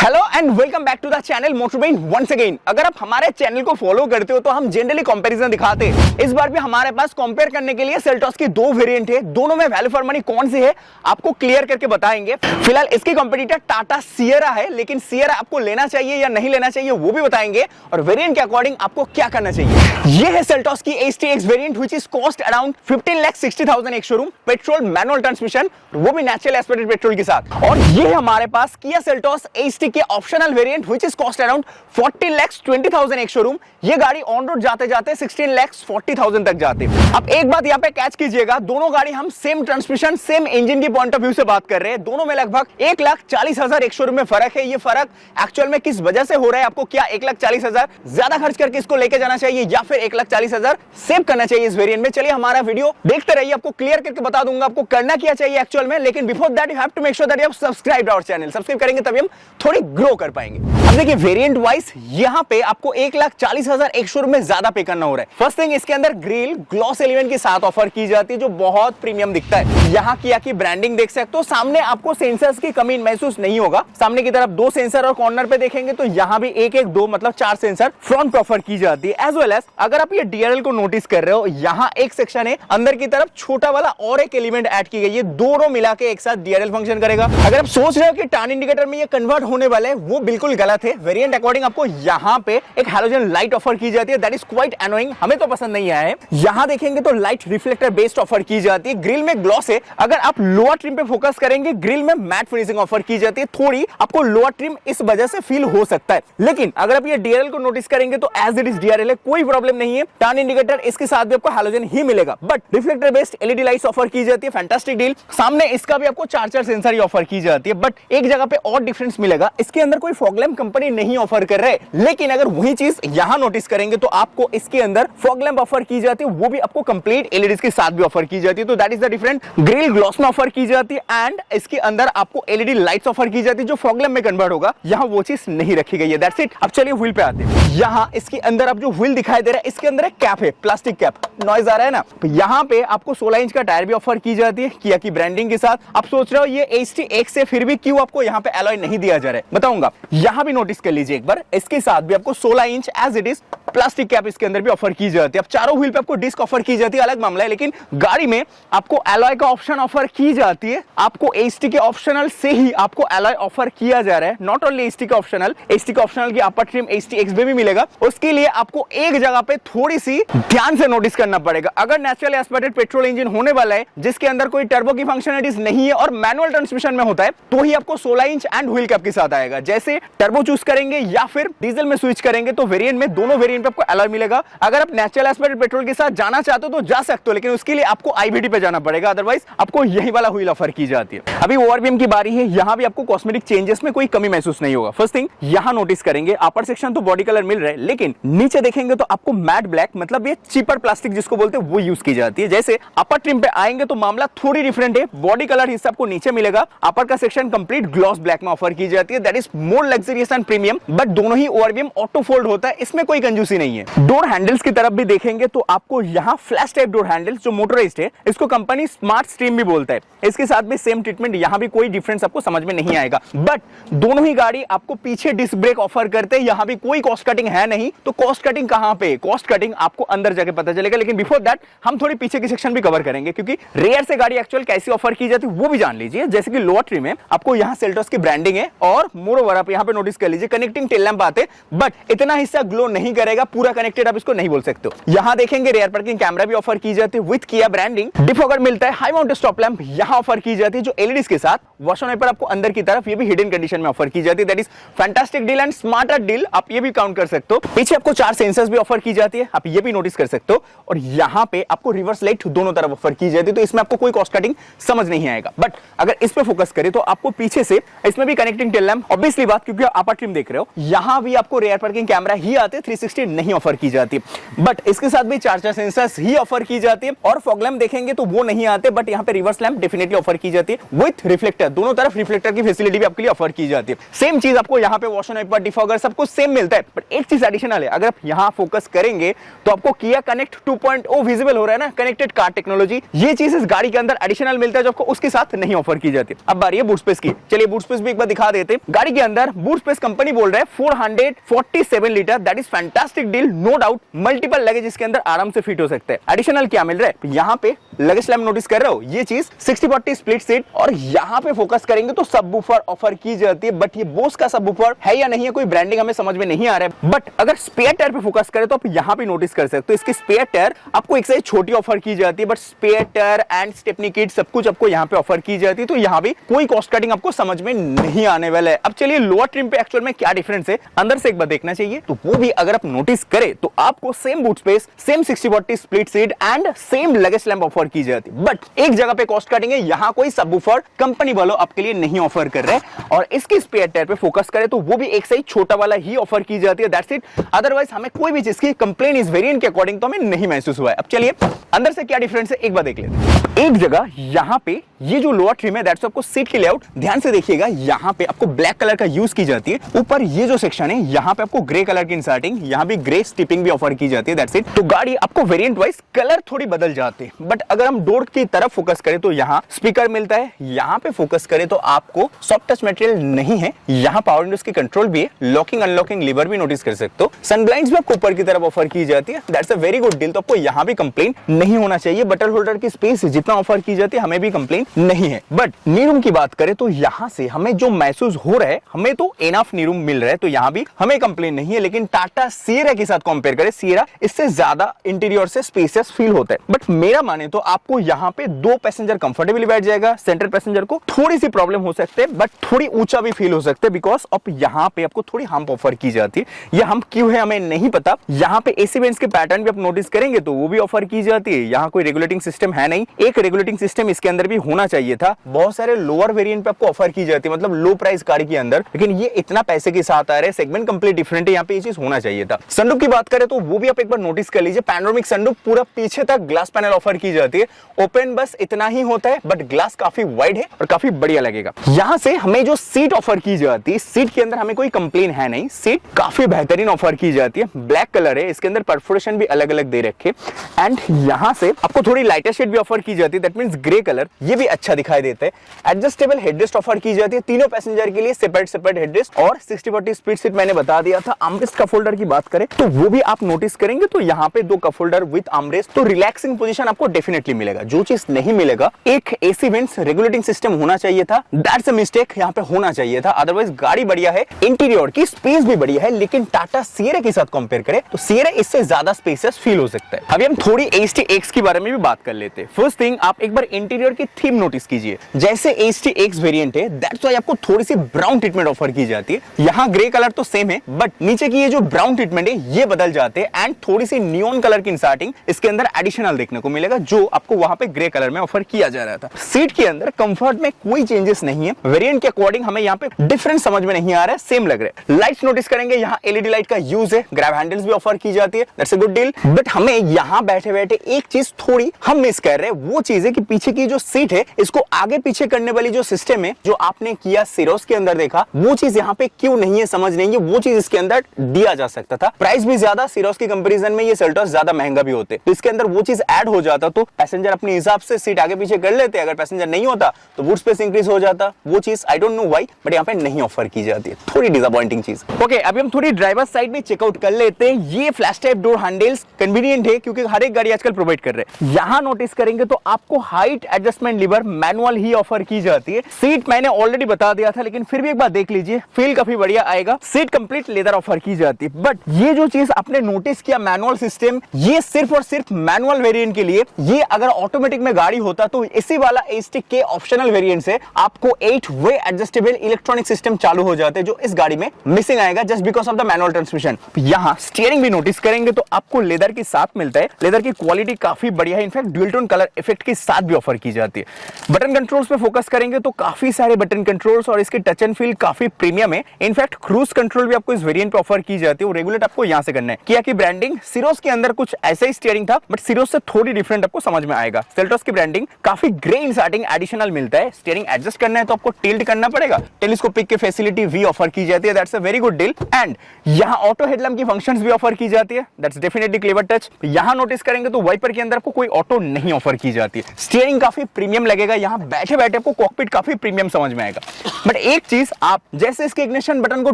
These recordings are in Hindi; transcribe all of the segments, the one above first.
Hello and welcome back to the channel motor brain once again. अगर आप हमारे चैनल को फॉलो करते हो तो हम जनरली कंपैरिजन दिखाते हैं। इस बार भी हमारे पास कंपेयर करने के लिए सेल्टॉस की दो वेरिएंट है, दोनों में वैल्यू फॉर मनी कौन सी है आपको क्लियर करके बताएंगे। फिलहाल इसकी कंपटीटर टाटा सियरा है, लेकिन सियरा आपको लेना चाहिए या नहीं लेना चाहिए वो भी बताएंगे और वेरिएंट के अकॉर्डिंग आपको क्या करना चाहिए। ये है सेल्टॉस की HTX variant which is cost around 15,60,000 एक शोरूम, पेट्रोल मैनुअल ट्रांसमिशन, वो भी नेचुरल एस्पिरेटेड पेट्रोल के साथ। और ये है हमारे पास किया सेल्टॉस HT के optional variant which is cost around 40,20,000 एक शोरूम। ये गाड़ी ऑन रोड जाते जाते 16,40,000 तक जाती है। अब एक बात यहाँ पे कैच कीजिएगा, दोनों गाड़ी हम सेम ट्रांसमिशन सेम इंजन की पॉइंट ऑफ व्यू से बात कर रहे हैं। दोनों में लगभग 1,40,000 एक शोरूम में फर्क है। ये फर्क एक्चुअल में किस वजह से हो रहा है, आपको क्या 1,40,000 ज्यादा खर्च करके इसको लेके जाना चाहिए या फिर 1,40,000 सेव करना चाहिए इस वेरिएंट में। चलिए हमारा वीडियो देखते रहिए, आपको क्लियर करके बता दूंगा आपको करना क्या चाहिए एक्चुअल में। लेकिन before that you have to make sure that you have subscribed our channel. Subscribe करेंगे तभी हम थोड़ी ग्रो कर पाएंगे। अब देखिए वेरिएंट वाइज यहाँ पे आपको 1,40,000 एक शोरूम में ज्यादा पे करना हो रहा है। फर्स्ट थिंग, इसके अंदर ग्रिल ग्लॉस एलिमेंट के साथ ऑफर की जाती है जो बहुत प्रीमियम दिखता है। यहाँ किया की ब्रांडिंग देख सकते हो। सामने आपको सेंसर्स की कमी महसूस नहीं होगा। सामने की तरफ 2 सेंसर और कॉर्नर पे देखेंगे तो यहाँ भी एक 2 मतलब 4 सेंसर फ्रंट पे ऑफर की जाती है। एज वेल एज अगर आप ये DRL को नोटिस कर रहे हो, यहाँ एक सेक्शन है अंदर की तरफ छोटा वाला और एक एलिमेंट ऐड की गई है, दोनों मिला के एक साथ DRL फंक्शन करेगा। अगर आप सोच रहे हो कि टर्न इंडिकेटर में ये कन्वर्ट होने वाला है, वो बिल्कुल गलत है। वेरिएंट अकॉर्डिंग आपको यहाँ पे एक हैलोजन लाइट ऑफर की जाती है, दैट इज क्वाइट एनोइंग, हमें तो पसंद नहीं आया है। यहाँ देखेंगे तो लाइट रिफ्लेक्टर बेस्ड ऑफर की जाती है। ग्रिल में ग्लॉस है। अगर आप लोअर ट्रिम पे फोकस करेंगे, ग्रिल में मैट फिनिशिंग ऑफर की जाती है। थोड़ी आपको लोअर ट्रिम इस वजह से फील हो सकता है, लेकिन अगर आप ये DRL को नोटिस करेंगे तो एज इट इज DRL है, कोई प्रॉब्लम नहीं है। टर्न इंडिकेटर इसके साथ भी आपको हैलोजन ही मिलेगा, but reflector based LED lights offer की जाती है, फैंटास्टिक डील। सामने इसका भी आपको 4 सेंसर ही ऑफर की जाती है, बट एक जगह पे और डिफरेंस मिलेगा, इसके अंदर कोई फॉग लैंप कंपनी नहीं ऑफर कर रहे। लेकिन अगर वही चीज यहां नोटिस करेंगे तो आपको इसके अंदर फॉग लैंप ऑफर की जाती है, वो भी आपको कंप्लीट LEDs के साथ भी ऑफर की जाती है। तो that is the different. Grill gloss में ऑफर की जाती है एंड इसके अंदर आपको LED लाइट्स ऑफर की जाती है जो फॉग लैंप में कन्वर्ट होगा। यहां वो चीज नहीं रखी गई है, दैट्स इट। अब चलिए व्हील पे आते हैं। यहां इसके अंदर आप जो व्हील दिखाई दे रहा है, इसके अंदर एक कैप है, प्लास्टिक कैप, नॉइज आ रहा है ना। तो यहां पे आपको 16 इंच का टायर भी ऑफर की जाती है किया की ब्रांडिंग के साथ। आप सोच रहे हो ये HTX से फिर भी क्यों आपको यहाँ पे एलॉय नहीं दिया जा रहा है, बताऊंगा। यहां भी नोटिस कर लीजिए एक बार, इसके साथ भी आपको 16 inch as it is plastic cap इसके अंदर भी ऑफर की जाती है। अब चारों व्हील पे आपको डिस्क ऑफर की जाती है, अलग मामला है, लेकिन गाड़ी में आपको एलॉय का ऑप्शन ऑफर की जाती है। आपको HT के ऑप्शनल से ही आपको एलॉय ऑफर किया जा रहा है, नॉट ओनली HT के ऑप्शनल, HT के ऑप्शनल की अपर ट्रिम HTX में भी मिलेगा। उसके लिए आपको एक जगह पे थोड़ी सी ध्यान से नोटिस करना पड़ेगा। अगर नेचुरल एस्पिरेटेड पेट्रोल इंजन होने वाला है जिसके अंदर कोई टर्बो की फंक्शनलिटीज नहीं है और मैनुअल ट्रांसमिशन में होता है, तो ही आपको 16 इंच एंड व्हील कैप के साथ आएगा। जैसे टर्बो चूज करेंगे या फिर डीजल में स्विच करेंगे तो वेरिएंट में दोनों वेरिएंट पे आपको एलॉय मिलेगा। अगर आप नेचुरल एस्पिरेटेड पेट्रोल के साथ जाना चाहते हो तो जा सकते हो, लेकिन उसके लिए आपको IBD पे जाना पड़ेगा, अदरवाइज आपको यही वाला व्हील ऑफर की जाती है। अभी ORVM की बारी है। यहाँ भी आपको कॉस्मेटिक चेंजेस में कोई कमी महसूस नहीं होगा। फर्स्ट थिंग यहाँ नोटिस करेंगे, अपर सेक्शन तो बॉडी कलर मिल रहा है, लेकिन नीचे देखेंगे तो आपको मैट ब्लैक मतलब ये चीपर प्लास्टिक जिसको बोलते हैं वो यूज की जाती है। जैसे अपर ट्रिम पे आएंगे तो मामला थोड़ी डिफरेंट है, बॉडी कलर हिस्सा आपको नीचे मिलेगा, अपर का सेक्शन कंप्लीट ग्लॉस ब्लैक में ऑफर की जाती है, that is more luxurious and premium. But दोनों ही ORVM ऑटो फोल्ड होता है, इसमें कोई कंजूसी नहीं है। डोर हैंडल्स की तरफ भी देखेंगे तो आपको यहाँ फ्लैश टाइप डोर हैंडल्स जो मोटराइज्ड है, इसको कंपनी स्मार्ट स्ट्रीम भी बोलता है, इसके साथ भी सेम ट्रीटमेंट, यहाँ भी कोई डिफरेंस आपको समझ में नहीं आएगा। बट दोनों ही गाड़ी आपको पीछे डिस्क ब्रेक ऑफर करते हैं, यहाँ भी कोई कॉस्ट कटिंग है नहीं। तो कॉस्ट कटिंग कहां पे, कॉस्ट कटिंग आपको अंदर जाके पता चलेगा। लेकिन बिफोर दैट हम थोड़ी पीछे की सेक्शन भी कवर करेंगे, क्योंकि रेयर से गाड़ी एक्चुअल कैसी ऑफर की जाती है वो भी जान लीजिए। जैसे कि लोअर ट्रिम में आपको यहाँ सेल्टॉस की ब्रांडिंग है और मोरओवर आप यहाँ पे नोटिस कर लीजिए कनेक्टिंग टेल लैंप आते, बट इतना हिस्सा ग्लो नहीं करेगा, पूरा कनेक्टेड आप इसको नहीं बोल सकते हो। यहाँ देखेंगे रेयर पार्किंग कैमरा भी ऑफर की जाती है विद किया ब्रांडिंग। डिफॉगर मिलता है, हाई माउंटेड स्टॉप लैंप यहाँ ऑफर की जाती है जो LEDs के साथ। वॉश ऑन वाइपर आपको अंदर की तरफ ये भी हिडन कंडीशन में ऑफर की जाती है, that is fantastic deal and smarter deal, आप ये भी काउंट कर सकते हो। पीछे आपको 4 सेंसर्स भी ऑफर की जाती है, आप ये भी नोटिस कर सकते हो। और यहाँ पे आपको रिवर्स लाइट दोनों तरफ ऑफर की जाती है, तो इसमें आपको कोई कॉस्ट कटिंग समझ नहीं आएगा। बट अगर इस पे फोकस करें तो आपको पीछे से इसमें भी कनेक्टिंग टेल लैंप, ऑब्वियसली बात क्योंकि आप अपर ट्रिम देख रहे हो, यहाँ भी आपको रेयर पार्किंग कैमरा ही आते हैं, 360 असिस्टेड नहीं ऑफर की जाती, बट इसके साथ भी चार सेंसर्स ही ऑफर की जाती है। और फॉग लैंप देखेंगे तो वो नहीं आते, बट यहाँ पे रिवर्स लैंप डेफिनेटली ऑफर की जाती है विथ रिफ्लेक्टर, दोनों तरफ रिफ्लेक्टर की फैसिलिटी भी आपके लिए ऑफर की जाती है। सेम चीज आपको यहाँ पे वॉश एंड वाइपर, डिफॉगर सब कुछ सेम मिलता है, बट एक चीज एडिशनल है, अगर आप यहाँ फोकस करेंगे तो आपको किया कनेक्ट 2.0 विजिबल हो रहा है ना, कनेक्टेड कार टेक्नोलॉजी, ये चीज इस गाड़ी के अंदर एडिशनल मिलता है जो आपको उसके साथ नहीं ऑफर की जाती। अब बारी है बूट स्पेस की, चलिए बूट स्पेस भी एक बार दिखा देते। गाड़ी के अंदर बूट स्पेस कंपनी बोल रहा है 447 litre, that is fantastic deal, no doubt. Multiple luggage इसके अंदर आराम से फिट हो सकते हैं। एडिशनल क्या मिल रहा है यहाँ पे, लगेज लैम्प नोटिस कर रहे हो, ये चीज 60/40 स्प्लिट सीट, और यहाँ पे फोकस करेंगे तो सबवूफर ऑफर की जाती है, बट ये बोस का सबवूफर है या नहीं है, कोई ब्रांडिंग हमें समझ में नहीं आ रहा है। बट अगर स्पेयर टायर पे फोकस करें तो आप यहाँ पे नोटिस कर सकते हो, इसकी स्पेयर टायर आपको एक से छोटी ऑफर की जाती है, but spare tyre and stepney kit सब कुछ आपको यहाँ पे ऑफर की जाती है, तो यहाँ भी कोई कॉस्ट कटिंग आपको समझ में नहीं आने वाला है। अब चलिए लोअर ट्रिम पे एक्चुअल में क्या डिफरेंस है अंदर से एक बार देखना चाहिए, तो वो भी अगर आप नोटिस करें तो आपको same boot space, same 60/40 split seat and same luggage lamp offer की जाती है, बट एक जगह पे कॉस्ट कटिंग है, यहाँ कोई सबवूफर कंपनी वालों आपके लिए नहीं ऑफर कर रहे हैं। और इसकी स्पेयर टायर पे फोकस करें तो वो भी एक से छोटा वाला ही ऑफर की जाती है, दैट्स इट। अदरवाइज हमें कोई भी चीज की कंप्लेन इस वेरिएंट के अकॉर्डिंग तो हमें नहीं महसूस हुआ है। अब चलिए अंदर से क्या डिफरेंस है एक बार देख लेते हैं। एक जगह यहाँ पे ये जो लोअर ट्रिम है, दैट्स आपको सीट की लेआउट ध्यान से देखिएगा, यहाँ पे आपको ब्लैक कलर का यूज की जाती है। ऊपर ये जो सेक्शन है यहाँ पे आपको ग्रे कलर की इंसर्टिंग, यहाँ भी ग्रे स्टिपिंग भी ऑफर की जाती है, दैट्स इट। तो गाड़ी आपको वेरिएंट वाइज कलर थोड़ी बदल जाते हैं, बट अगर हम डोर की तरफ फोकस करें तो यहाँ स्पीकर मिलता है, यहाँ पे फोकस करें तो आपको सॉफ्ट टच मटेरियल नहीं है, यहाँ पावर विंडोज की कंट्रोल भी है, लॉकिंग अनलॉकिंग लीवर भी नोटिस कर सकते हो, सन ब्लाइंड्स भी आपको ऊपर की तरफ ऑफर की जाती है, that's a very good deal. तो आपको यहाँ भी कंप्लेन नहीं होना चाहिए, बटन होल्डर की स्पेस जितना ऑफर की जाती है हमें भी कंप्लेन नहीं है। बट नी रूम की बात करें तो यहाँ से हमें जो महसूस हो रहा है, हमें तो एनफ नी रूम मिल रहा है, तो यहाँ भी हमें कंप्लेन नहीं है। लेकिन टाटा सिएरा के साथ कंपेयर करें, सिएरा इससे ज्यादा इंटीरियर से स्पेसियस फील होता है, बट मेरा माने तो आपको यहाँ पे 2 पैसेंजर कंफर्टेबली बैठ जाएगा, सेंटर पैसेंजर को थोड़ी सी प्रॉब्लम हो सकते हैं, बट थोड़ी ऊंचा भी फील हो सकता है, बिकॉज अब यहाँ पे आपको थोड़ी हम्प ऑफर की जाती है। यह हम्प क्यों है हमें नहीं पता। यहाँ पे एसी वेंट्स के पैटर्न भी आप नोटिस करेंगे तो वो भी ऑफर की जाती है। यहाँ कोई रेगुलेटिंग सिस्टम है नहीं, एक रेगुलेटिंग सिस्टम इसके अंदर भी होना चाहिए था। बहुत सारे लोअर वेरिएंट पे आपको ऑफर की जाती है, मतलब लो प्राइस गाड़ी के अंदर, लेकिन ये इतना पैसे के साथ आ रहे हैं, सेगमेंट कंप्लीट डिफरेंट है, यहाँ पे ये चीज होना चाहिए था। सनरूफ की बात करें तो वो भी आप एक बार नोटिस कर लीजिए, पैनोरामिक सनरूफ पूरा पीछे तक ग्लास पैनल ऑफर की जाती है। ओपन बस इतना ही होता है, बट ग्लास काफी वाइड है और काफी बढ़िया लगेगा। यहाँ से हमें जो सीट ऑफर की जाती है, सीट के अंदर हमें कोई कंप्लेन है नहीं, सीट काफी बेहतरीन ऑफर की जाती है। ब्लैक कलर है, इसके अंदर परफोरेशन भी अलग अलग दे रखे, एंड यहाँ से आपको थोड़ी लाइटर शेड भी ऑफर की जाती है, दैट मींस ग्रे कलर, ये भी अच्छा दिखाई देता है। एडजस्टेबल हेडरेस्ट ऑफर की जाती है तीनों पैसेंजर के लिए, सेपरेट हेडरेस्ट, और 60/40 स्पीड सीट मैंने बता दिया था। आर्मरेस्ट कप होल्डर की बात करें तो वो भी आप नोटिस करेंगे तो यहाँ पे 2 कप होल्डर विद आर्मरेस्ट, तो रिलैक्सिंग पोजीशन आपको डेफिनेटली मिलेगा। जो चीज नहीं मिलेगा, एक एसी वेंट्स रेगुलेटिंग सिस्टम होना चाहिए था, दैट्स अ मिस्टेक, यहाँ पे होना चाहिए था। अदरवाइज गाड़ी बढ़िया है, इंटीरियर की स्पेस भी बढ़िया है, लेकिन टाटा सिएरा के साथ कंपेयर करें तो सिएरा इससे ज्यादा स्पेसियस फील हो सकता है। अभी हम थोड़ी HT-X के बारे में भी बात कर लेते हैं। फर्स्ट थिंग, आप एक बार इंटीरियर की थीम नोटिस कीजिए, जैसे HT-X वेरिएंट है, दैट्स व्हाई आपको थोड़ी सी ब्राउन ट्रीटमेंट ऑफर की जाती है। यहाँ ग्रे कलर तो सेम है, बट नीचे की ये जो ब्राउन ट्रीटमेंट है ये बदल जाते हैं, एंड थोड़ी सी नियॉन कलर की इंसर्टिंग इसके अंदर एडिशनल देखने को मिलेगा, जो आपको वहां पे ग्रे कलर में ऑफर किया जा रहा था। सीट के अंदर कंफर्ट में कोई चेंजेस नहीं है, वेरिएंट के अकॉर्डिंग हमें यहाँ पे डिफरेंस समझ में नहीं आ रहा है, सेम लग रहा है। लाइट्स नोटिस करेंगे, यहाँ LED लाइट का यूज है, ग्रैब हैंडल्स भी ऑफर की जाती है, that's a good deal. But हमें यहाँ बैठे बैठे एक चीज थोड़ी हम मिस कर रहे हैं, वो चीज है कि पीछे की जो सीट है इसको आगे पीछे करने वाली जो सिस्टम है, जो आपने किया सिरोस के अंदर देखा, वो चीज यहाँ पे क्यों नहीं है समझ नहीं है, वो चीज इसके अंदर दिया जा सकता था। प्राइस भी ज्यादा, सिरोस की कंपैरिजन में ये सेल्टॉस ज्यादा महंगा भी होते, तो इसके अंदर वो चीज ऐड हो जाता तो पैसेंजर अपने हिसाब से सीट आगे पीछे कर लेते। अगर पैसेंजर नहीं होता तो बूट स्पेस इंक्रीज हो जाता, वो चीज I don't know why, but यहाँ पे नहीं ऑफर की जाती है, थोड़ी डिसअपॉइंटिंग चीज। ओके, अभी हम थोड़ी ड्राइवर साइड में चेकआउट कर लेते हैं। ये flash type door handles convenient है, क्योंकि हर एक गाड़ी आजकल प्रोवाइड कर रहे हैं। यहाँ नोटिस करेंगे तो आपको हाइट एडजस्टमेंट लीवर मैनुअल ही ऑफर की जाती है। सीट मैंने ऑलरेडी बता दिया था, लेकिन फिर भी एक बार देख लीजिए, फील काफी बढ़िया आएगा। सीट कंप्लीट लेदर ऑफर की जाती है, बट ये जो चीज आपने नोटिस किया मैनुअल सिस्टम, ये सिर्फ और सिर्फ मैनुअल वेरिएंट के लिए। ये अगर ऑटोमेटिक में गाड़ी होता तो इसी वाला HT के ऑप्शनल वेरिएंट से आपको 8 वे एडजस्टेबल इलेक्ट्रॉनिक सिस्टम चालू हो जाते, जो इस गाड़ी में मिसिंग आएगा just because of the manual transmission. यहाँ स्टीयरिंग भी नोटिस करेंगे तो आपको लेदर के साथ मिलता है, लेदर की क्वालिटी काफी बढ़िया है, in fact dual tone colour effect के साथ भी ऑफर की जाती है। बटन कंट्रोल्स पे फोकस करेंगे तो काफी सारे बटन कंट्रोल्स और इसके टच एंड फील काफी प्रीमियम है। इनफैक्ट क्रूज कंट्रोल भी आपको इस वेरिएंट पे ऑफर की जाती है। वो रेगुलेट आपको यहां से करना है। किया की ब्रांडिंग सीरोस के अंदर कुछ ऐसा ही स्टीयरिंग था, बट सीरोस से थोड़ी डिफरेंट आपको समझ में आएगा। सेल्टॉस की ब्रांडिंग काफी ग्रे इंसर्टिंग एडिशनल मिलता है। स्टीयरिंग एडजस्ट करना है तो आपको टिल्ट करना पड़ेगा। टेलीस्कोपिक की फैसिलिटी भी ऑफर की जाती है, that's a very good deal. And यहां ऑटो हेडलैम्प की फंक्शंस भी ऑफर की जाती है, दैट्स डेफिनेटली क्लेवर टच। यहां नोटिस करेंगे तो वाइपर के अंदर आपको कोई ऑटो नहीं ऑफर की जाती है। स्टीयरिंग काफी प्रीमियम लगेगा, यहां बैठे बैठे आपको कॉकपिट काफी प्रीमियम समझ में आएगा। बट एक चीज, आप जैसे इसके इग्निशन बटन को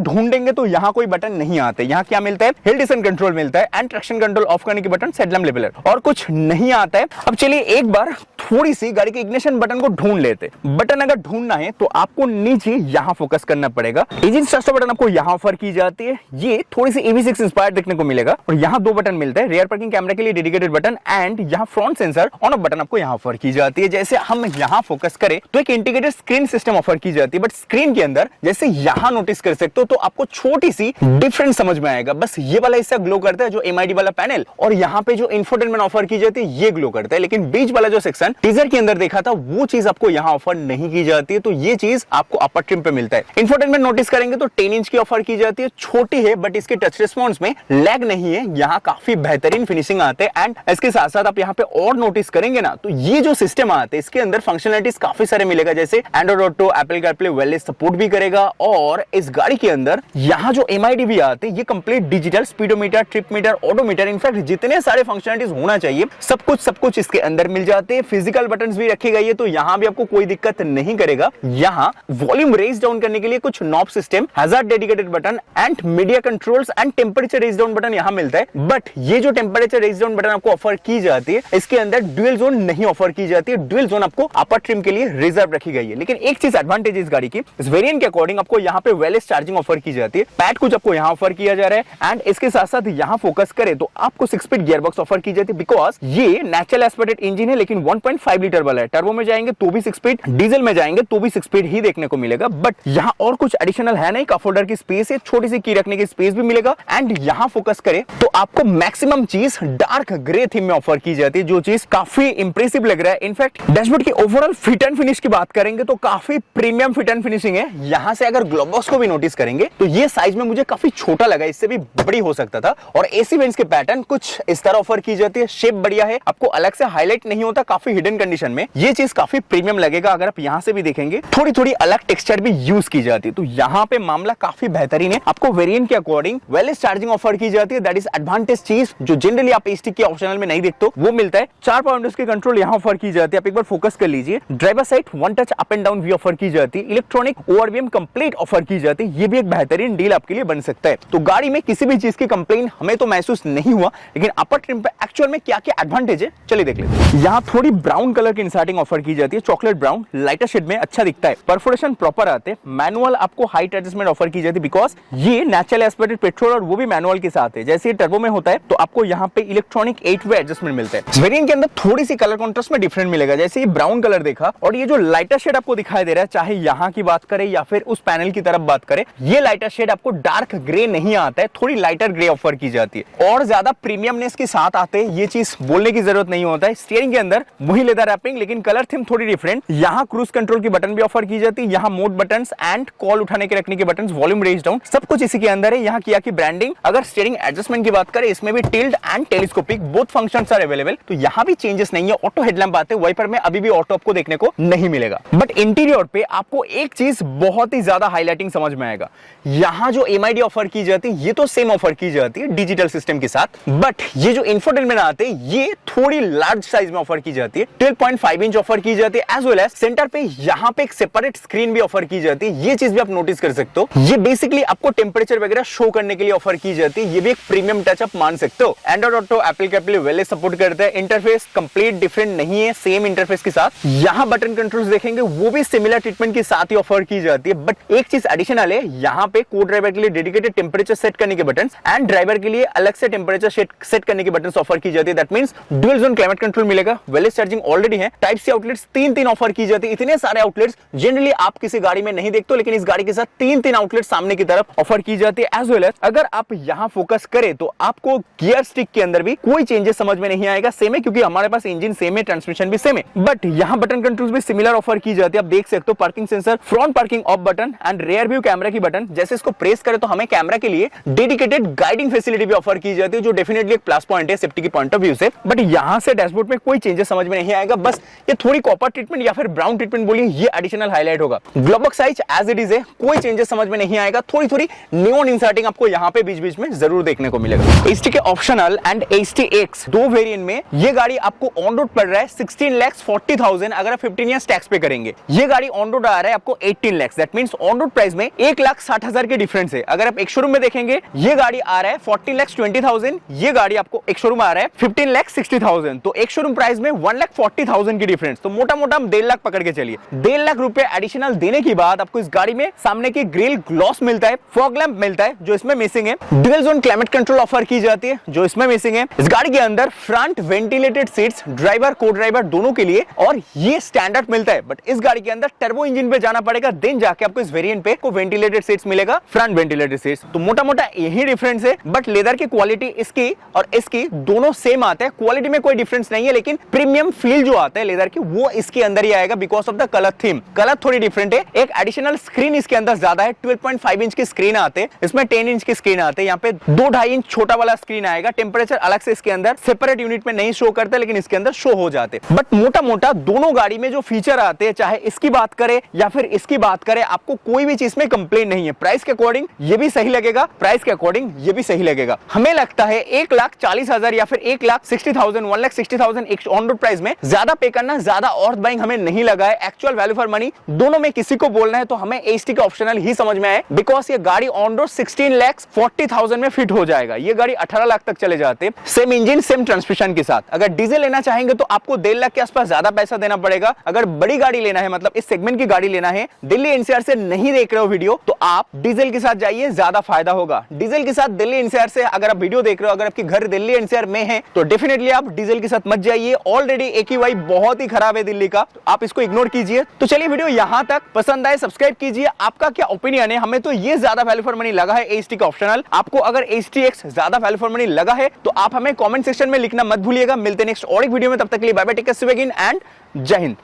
ढूंढेंगे तो यहां कोई बटन नहीं आते। यहां क्या मिलता है? हिल डिसेंट कंट्रोल मिलता है एंड ट्रैक्शन कंट्रोल ऑफ करने की बटन, हेडलैम्प लेवलर, और कुछ नहीं आता है। अब चलिए एक बार थोड़ी सी गाड़ी के इग्निशन बटन को ढूंढ लेते। बटन अगर ढूंढना है तो आपको नीचे यहां फोकस करना पड़ेगा। इंजन स्टार्टर बटन आपको यहां ऑफर की जाती है, ये थोड़ी सी EV6 इंस्पायर्ड देखने को मिलेगा। और यहां दो बटन मिलते हैं, रियर पार्किंग कैमरा के लिए डेडिकेटेड बटन एंड यहां front sensor on off button आपको यहां ऑफर की जाती है। जैसे हम यहां फोकस करें तो एक इंटीग्रेटेड स्क्रीन सिस्टम ऑफर की जाती है, बट स्क्रीन के अंदर जैसे यहां नोटिस कर सकते हो तो आपको छोटी सी डिफरेंस समझ में आएगा। बस ये वाला हिस्सा ग्लो करता है जो MID वाला पैनल, और यहां पे जो इंफोटेनमेंट ऑफर की जाती है ये ग्लो करता है। लेकिन बीच वाला जो सेक्शन टीजर के अंदर देखा था वो चीज आपको यहां ऑफर नहीं की जाती है, तो ये चीज आपको अपर ट्रिम पे मिलता है। इंफोटेनमेंट नोटिस करेंगे तो 10 इंच की ऑफर की जाती है, छोटी है बट इसके टच रिस्पॉन्स में लैग नहीं है, यहां काफी बेहतरीन फिनिशिंग आते हैं। एंड इसके साथ साथ आप यहां पे और नोटिस करेंगे ना तो ये जो सिस्टम आते हैं इसके अंदर फंक्शनलिटीज काफी सारे मिलेगा, जैसे Android auto, Apple CarPlay wireless support भी करेगा। और इस गाड़ी के अंदर यहां जो MID भी आते हैं ये complete digital, speedometer, trip meter, odometer, in fact जितने सारे फंक्शनलिटीज होना चाहिए सब कुछ इसके अंदर मिल जाते हैं। फिजिकल बटन्स भी रखे गए, तो यहां भी आपको कोई दिक्कत नहीं करेगा। यहां वॉल्यूम रेज डाउन करने के लिए कुछ knob system, hazard dedicated button and media controls and temperature raise down button यहां मिलता है। बट ये जो टेंपरेचर रेज डाउन बटन आपको ऑफर की जाती है इसके अंदर ड्यूअल जोन नहीं ऑफर की जाती है। ड्यूअल जोन आपको अपर ट्रिम के लिए रिजर्व रखी गई है। लेकिन एक चीज एडवांटेज इस गाड़ी की, इस वेरिएंट के अकॉर्डिंग आपको यहां पे वायरलेस चार्जिंग ऑफर की जाती है। पैड कुछ आपको यहां ऑफर किया जा रहा है एंड इसके साथ साथ यहां फोकस करें तो आपको 6 स्पीड गियरबॉक्स ऑफर की जाती है, बिकॉज ये नेचुरल एस्पिरेटेड इंजन है लेकिन 1.5 लीटर वाला है। टर्बो में जाएंगे तो भी 6 स्पीड, डीजल में जाएंगे तो भी 6 स्पीड ही देखने को मिलेगा। बट यहां और कुछ एडिशनल है नहीं, कप होल्डर की स्पेस है, छोटी सी की रखने की स्पेस भी मिलेगा। एंड यहां फोकस करें तो आपको मैक्सिमम चीज डार्क ग्रे थीम में ऑफर की जाती है, जो चीज काफी इंप्रेसिव लग रहा है। इनफैक्ट डैशबोर्ड की ओवरऑल फिट एंड फिनिश की बात करेंगे तो काफी प्रीमियम फिट एंड फिनिशिंग है। यहां से अगर ग्लोव बॉक्स को भी नोटिस करेंगे तो ये साइज में मुझे काफी छोटा लगा, इससे भी बड़ी हो सकता था। और AC वेंट्स के पैटर्न कुछ इस तरह ऑफर की जाती है, शेप बढ़िया है, आपको अलग से हाईलाइट नहीं होता, काफी हिडन कंडीशन में ये चीज काफी प्रीमियम लगेगा। अगर आप यहां से भी देखेंगे थोड़ी अलग टेक्सचर भी यूज की जाती है, तो यहां पे मामला काफी बेहतरीन है। आपको वेरिएंट के अकॉर्डिंग वायरलेस चार्जिंग ऑफर की जाती है, दैट इज एडवांटेज चीज जो जनरली आप स्टिक के ऑप्शनल में नहीं देखते, वो मिलता है। 4 पावर विंडोज के कंट्रोल यहां ऑफर की जाती है, आप एक बार फोकस कर लीजिए। Driver side one touch up and down भी ऑफर की जाती है, इलेक्ट्रॉनिक ORVM कंप्लीट ऑफर की जाती है, ये भी एक बेहतरीन डील आपके लिए बन सकता है। तो गाड़ी में किसी भी चीज की कंप्लेन हमें तो महसूस नहीं हुआ, लेकिन अपर ट्रिम पे एक्चुअल में क्या-क्या एडवांटेज है चलिए देख लेते हैं। यहां थोड़ी ब्राउन कलर की इंसर्टिंग ऑफर की जाती है, चॉकलेट ब्राउन, लाइटर शेड में अच्छा दिखता है। परफोरेशन प्रॉपर आते हैं, मैनुअल आपको हाइट एडजस्टमेंट ऑफर की जाती है, बिकॉज ये नेचुरल एस्पिरेटेड पेट्रोल और वो भी मैनुअल के साथ है। जैसे टर्बो में होता है तो आपको यहाँ पे इलेक्ट्रॉनिक 8 वे एडजस्टमेंट मिलता है। वेरिएंट के अंदर थोड़ी सी कलर कॉन्ट्रास्ट में डिफरेंट मिलेगा, जैसे ये ब्राउन कलर देखा और ये जो लाइटर शेड आपको दिखाई दे रहा है, चाहे यहाँ की बात करें या फिर उस पैनल की तरफ बात करें, ये लाइटर शेड आपको डार्क ग्रे नहीं आता है, थोड़ी लाइटर ग्रे ऑफर की जाती है और ज्यादा प्रीमियमनेस के साथ आते हैं। ये चीज बोलने की जरूरत नहीं होता है। स्टीयरिंग के अंदर वही लेदर रैपिंग, लेकिन कलर थीम थोड़ी डिफरेंट। यहाँ क्रूज कंट्रोल की बटन भी ऑफर की जाती है, यहाँ मोड बटन एंड कॉल उठाने के रखने के बटन, वॉल्यूम रेज डाउन, सब कुछ इसी के अंदर है। यहाँ किया की ब्रांडिंग, अगर स्टीयरिंग एडजस्टमेंट की बात करें इसमें भी tilt and telescopic both functions are available, तो यहाँ भी चेंजेस नहीं है। ऑटो हेडलैम्प आते हैं, वाइपर में अभी भी ऑटो आपको देखने को नहीं मिलेगा। बट इंटीरियर पे आपको एक चीज बहुत ही ज्यादा हाईलाइटिंग समझ में आएगा, यहाँ जो MID ऑफर की जाती है ये तो सेम ऑफर की जाती है डिजिटल सिस्टम के साथ, बट ये जो इंफोटेनमेंट आते हैं ये थोड़ी लार्ज साइज में ऑफर की जाती है। 12.5 इंच ऑफर की जाती है, एज वेल एज सेंटर पे यहाँ पे एक सेपरेट स्क्रीन भी ऑफर की जाती है। ये चीज भी आप नोटिस कर सकते हो, ये बेसिकली आपको टेम्परेचर वगैरह शो करने के लिए ऑफर की जाती है। ये भी एक प्रीमियम टच आप मान सकते हो। Android auto, Apple CarPlay wireless support करता है। इंटरफेस कंप्लीट डिफरेंट नहीं है, सेम इंटरफेस के साथ। यहाँ बटन कंट्रोल्स देखेंगे वो भी सिमिलर ट्रीटमेंट के साथ ही ऑफर की जाती है, बट एक चीज एडिशनल है, यहाँ पे को ड्राइवर के लिए डेडिकेटेड टेम्परेचर सेट करने के बटन एंड ड्राइवर के लिए अलग से टेम्परेचर सेट करने के बटन ऑफर की जाती है। That means dual zone climate control मिलेगा। वायरलेस चार्जिंग ऑलरेडी है। टाइप सी आउटलेट्स 3 ऑफर की जाती है। इतने सारे आउटलेट्स जनरली आप किसी गाड़ी में नहीं देखते, लेकिन इस गाड़ी के साथ 3 आउटलेट सामने की तरफ ऑफर की जाती है। एज वेल एज अगर आप यहाँ फोकस करें तो आपको गियर स्टिक के अंदर भी कोई चेंजेस समझ में नहीं आएगा, सेम है क्योंकि हमारे पास इंजन सेम सेम है, ट्रांसमिशन भी सेम है, बट यहाँ बटन कंट्रोल्स भी सिमिलर ऑफर की जाती है। आप देख सकते हो parking sensor, front parking off button and rear view camera की बटन। जैसे इसको प्रेस करें तो हमें कैमरा के लिए डेडिकेटेड गाइडिंग फैसिलिटी भी ऑफर की जाती है, जो डेफिनेटली एक प्लस पॉइंट है सेफ्टी की पॉइंट ऑफ व्यू से। बट यहाँ से डैशबोर्ड में कोई चेंजेस समझ में नहीं आएगा, बस ये थोड़ी कॉपर ट्रीटमेंट या फिर ब्राउन ट्रीटमेंट बोलिए, ये एडिशनल हाईलाइट होगा। Glove box size as it is है, कोई चेंजेस समझ में नहीं आएगा। थोड़ी थोड़ी नियॉन इंसर्टिंग आपको यहाँ पे बीच बीच में जरूर देखने को मिलेगा। HT के ऑप्शनल एंड HTX दो वेरिएंट में ये गाड़ी आपको ऑन रोड पड़ रहा है 16,40,000 अगर आप 15 ईयर्स टैक्स पे करेंगे। ये गाड़ी ऑन रोड आ रहा है आपको 18 lakh, that means on road price में 1,60,000 के डिफरेंस है। अगर आप एक शोरूम में देखेंगे ये गाड़ी आ रहा है 14,20,000, ये गाड़ी आपको एक शोरूम आ रहा है 15,60,000, तो एक शोरूम प्राइस में 1,40,000 की डिफरेंस। तो मोटा मोटा हम 1.5 लाख पकड़ के चलिए। 1.5 लाख रुपए एडिशनल देने के बाद आपको इस गाड़ी में सामने की ग्रिल ग्लॉस मिलता है, फॉग लैंप मिलता है जो इसमें मिसिंग है, dual zone climate control offer की जाती है जो इसमें मिसिंग है। इस गाड़ी के अंदर फ्रंट वेंटिलेटेड सीट्स ड्राइवर को ड्राइवर दोनों के लिए, और ये स्टैंडर्ड मिलता है। बट इस गाड़ी के अंदर टर्बो इंजन पे जाना पड़ेगा, देन जाके आपको इस वेरिएंट पे को वेंटिलेटेड सीट्स मिलेगा, फ्रंट वेंटिलेटेड सीट्स। तो मोटा मोटा यही डिफरेंस है, बट लेदर की क्वालिटी इसकी और इसकी दोनों सेम आते हैं, क्वालिटी में कोई डिफरेंस नहीं है, लेकिन प्रीमियम फील जो आता है लेदर की वो इसके अंदर ही आएगा because of the colour theme. Colour थोड़ी डिफरेंट है, एक एडिशनल स्क्रीन इसके अंदर ज्यादा है, 12.5 इंच की स्क्रीन आते हैं, इसमें 10 इंच की स्क्रीन आते हैं, यहाँ पे 2.5 इंच छोटा वाला स्क्रीन आएगा। टेम्परेचर अलग से इसके अंदर सेपरेट यूनिट में नहीं शो करता, लेकिन इसके अंदर शो हो जाते। बट मोटा मोटा दोनों गाड़ी में जो फीचर आते हैं, चाहे इसकी बात करें या फिर इसकी बात करें, आपको कोई भी चीज में कंप्लेन नहीं है। प्राइस के अकॉर्डिंग ये भी सही लगेगा, प्राइस के अकॉर्डिंग ये भी सही लगेगा। हमें लगता है 1,40,000 या फिर 1,60,000 1,60,000 एक ऑन रोड प्राइस में ज्यादा पे करना, ज्यादा और बाइंग हमें नहीं लगा है। एक्चुअल वैल्यू फॉर मनी दोनों में किसी को बोलना है तो हमें HT का ऑप्शनल ही समझ में आए, बिकॉज ये गाड़ी ऑन रोड 16,40,000 में फिट हो जाएगा। ये गाड़ी 18 लाख तक चले जाते हैं, सेम इंजन सेम ट्रांसमिशन के साथ। अगर डीजल लेना चाहेंगे तो आपको 1.5 लाख के आसपास ज्यादा पैसा देना पड़ेगा। अगर बड़ी गाड़ी लेना है, मतलब इस सेगमेंट की गाड़ी लेना है, दिल्ली NCR से नहीं देख रहे हो वीडियो, तो आप डीजल के साथ जाइए, ज्यादा फायदा होगा। डीजल के साथ दिल्ली NCR से अगर आप वीडियो देख रहे हो, अगर आपके घर दिल्ली NCR में है तो डेफिनेटली आप डीजल के साथ मत जाइए। ऑलरेडी AQI बहुत ही खराब है दिल्ली का, तो आप इसको इग्नोर कीजिए। तो चलिए वीडियो यहां तक, पसंद आए सब्सक्राइब कीजिए। आपका क्या ओपिनियन है? हमें तो ये ज्यादा वैल्यू फॉर मनी लगा है HT का ऑप्शनल। आपको अगर HTX ज्यादा वैल्यू फॉर मनी लगा है तो आप हमें कमेंट सेक्शन में लिखना मत भूलिएगा। मिलते हैं नेक्स्ट और एक वीडियो में, तब तक के लिए bye bye, take care, see you again and जय हिंद।